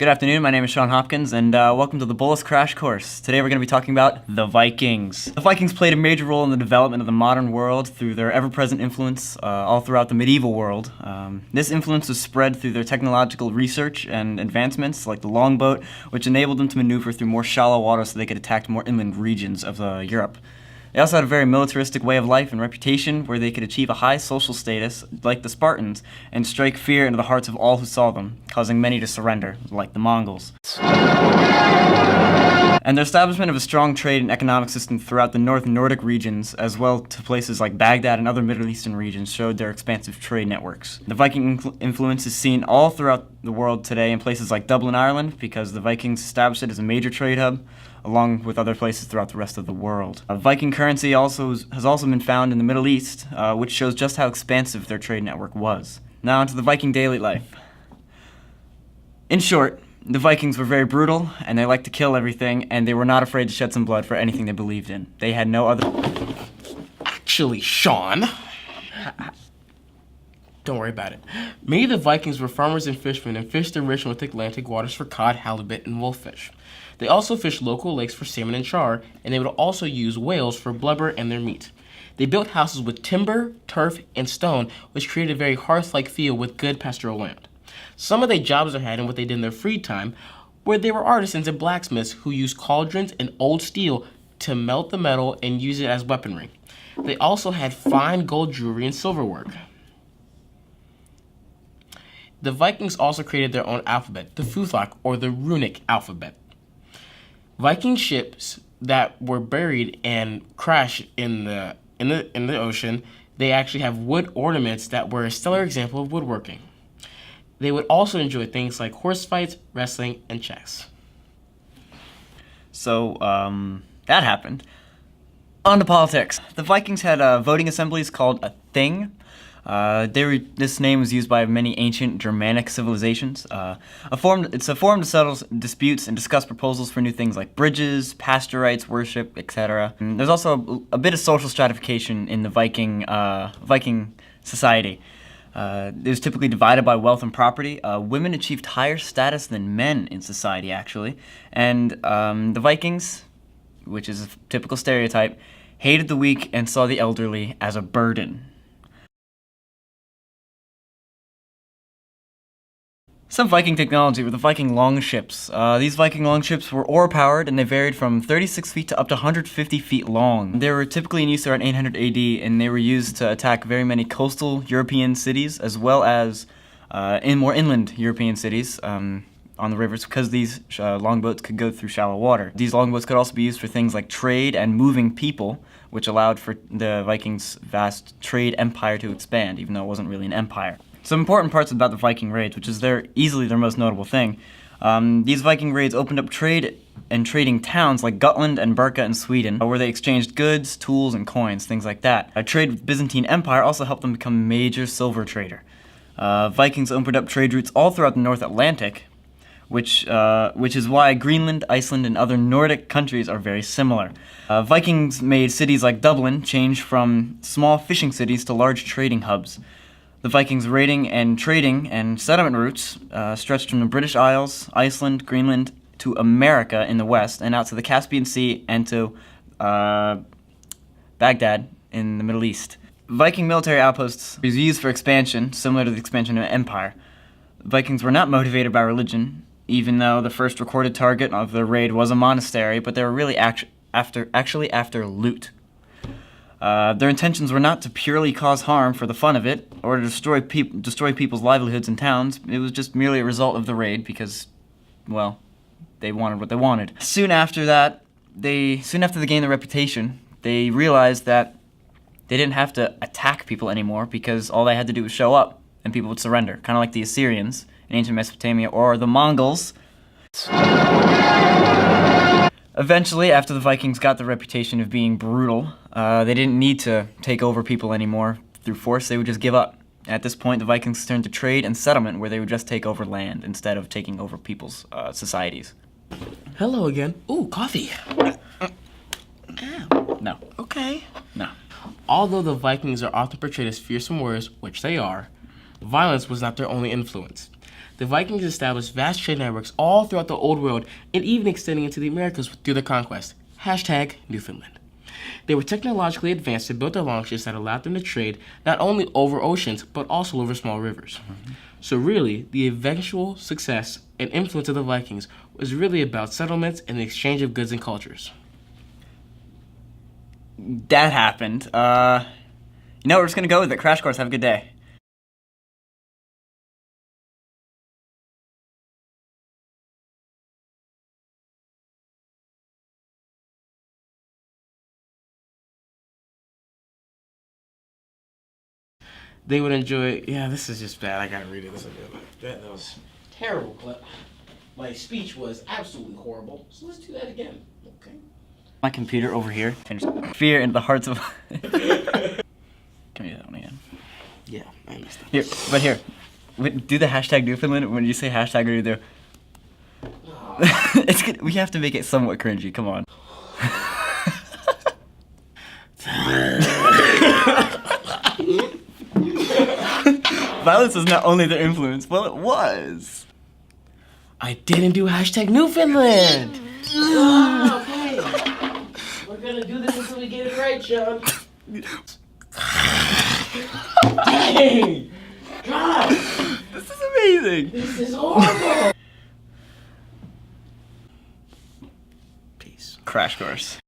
Good afternoon, my name is Sean Hopkins, and welcome to the Bullis Crash Course. Today we're going to be talking about the Vikings. The Vikings played a major role in the development of the modern world through their ever-present influence all throughout the medieval world. This influence was spread through their technological research and advancements, like the longboat, which enabled them to maneuver through more shallow water so they could attack more inland regions of Europe. They also had a very militaristic way of life and reputation where they could achieve a high social status, like the Spartans, and strike fear into the hearts of all who saw them, causing many to surrender, like the Mongols. And their establishment of a strong trade and economic system throughout the North Nordic regions, as well to places like Baghdad and other Middle Eastern regions, showed their expansive trade networks. The Viking influence is seen all throughout the world today in places like Dublin, Ireland, because the Vikings established it as a major trade hub, along with other places throughout the rest of the world. Viking currency has also been found in the Middle East, which shows just how expansive their trade network was. Now onto the Viking daily life. In short, the Vikings were very brutal, and they liked to kill everything, and they were not afraid to shed some blood for anything they believed in. They had no other... Actually, Sean, don't worry about it. Many of the Vikings were farmers and fishermen and fished the rich North Atlantic waters for cod, halibut, and wolffish. They also fished local lakes for salmon and char, and they would also use whales for blubber and their meat. They built houses with timber, turf, and stone, which created a very hearth-like feel with good pastoral land. Some of the jobs they had and what they did in their free time were they were artisans and blacksmiths who used cauldrons and old steel to melt the metal and use it as weaponry. They also had fine gold jewelry and silverwork. The Vikings also created their own alphabet, the Futhok, or the runic alphabet. Viking ships that were buried and crashed in the ocean, they actually have wood ornaments that were a stellar example of woodworking. They would also enjoy things like horse fights, wrestling, and chess. So, that happened. On to politics. The Vikings had voting assemblies called a thing. This name was used by many ancient Germanic civilizations. It's a forum to settle disputes and discuss proposals for new things like bridges, pasture rights, worship, etc. And there's also a bit of social stratification in the Viking society. It was typically divided by wealth and property. Women achieved higher status than men in society, actually. And the Vikings, which is a typical stereotype, hated the weak and saw the elderly as a burden. Some Viking technology were the Viking longships. These Viking longships were oar-powered, and they varied from 36 feet to up to 150 feet long. They were typically in use around 800 AD, and they were used to attack very many coastal European cities, as well as in more inland European cities on the rivers, because these longboats could go through shallow water. These longboats could also be used for things like trade and moving people, which allowed for the Vikings' vast trade empire to expand, even though it wasn't really an empire. Some important parts about the Viking raids, which is easily their most notable thing. These Viking raids opened up trade and trading towns like Gotland and Birka in Sweden, where they exchanged goods, tools, and coins, things like that. A trade with Byzantine Empire also helped them become a major silver trader. Vikings opened up trade routes all throughout the North Atlantic, which is why Greenland, Iceland, and other Nordic countries are very similar. Vikings made cities like Dublin change from small fishing cities to large trading hubs. The Vikings' raiding and trading and settlement routes stretched from the British Isles, Iceland, Greenland, to America in the west, and out to the Caspian Sea and to Baghdad in the Middle East. Viking military outposts were used for expansion, similar to the expansion of an empire. Vikings were not motivated by religion, even though the first recorded target of the raid was a monastery, but they were really after loot. Their intentions were not to purely cause harm for the fun of it, or to destroy people's livelihoods in towns. It was just merely a result of the raid because, well, they wanted what they wanted. Soon after they gained their reputation, they realized that they didn't have to attack people anymore because all they had to do was show up and people would surrender, kind of like the Assyrians in ancient Mesopotamia or the Mongols. Eventually, after the Vikings got the reputation of being brutal, they didn't need to take over people anymore through force. They would just give up. At this point, the Vikings turned to trade and settlement, where they would just take over land instead of taking over people's societies. Hello again. Ooh, coffee. Ow. No. Okay. No. Although the Vikings are often portrayed as fearsome warriors, which they are, violence was not their only influence. The Vikings established vast trade networks all throughout the Old World and even extending into the Americas through their conquest. Hashtag Newfoundland. They were technologically advanced and built longships that allowed them to trade not only over oceans, but also over small rivers. So really, the eventual success and influence of the Vikings was really about settlements and the exchange of goods and cultures. That happened. You know, we're just gonna go with it. Crash course, have a good day. They would enjoy. Yeah, this is just bad. I gotta read it. This again. That was terrible. But my speech was absolutely horrible. So let's do that again. Okay. My computer over here. Fear in the hearts of. Can we do that one again? Yeah, I understand. Here, but here, do the hashtag Newfoundland when you say hashtag or do. It's good. We have to make it somewhat cringy. Come on. Violence was not only their influence, well, it was. I didn't do hashtag Newfoundland. Okay. We're gonna do this until we get it right, John. Dang! God! This is amazing. This is horrible. Peace. Crash course.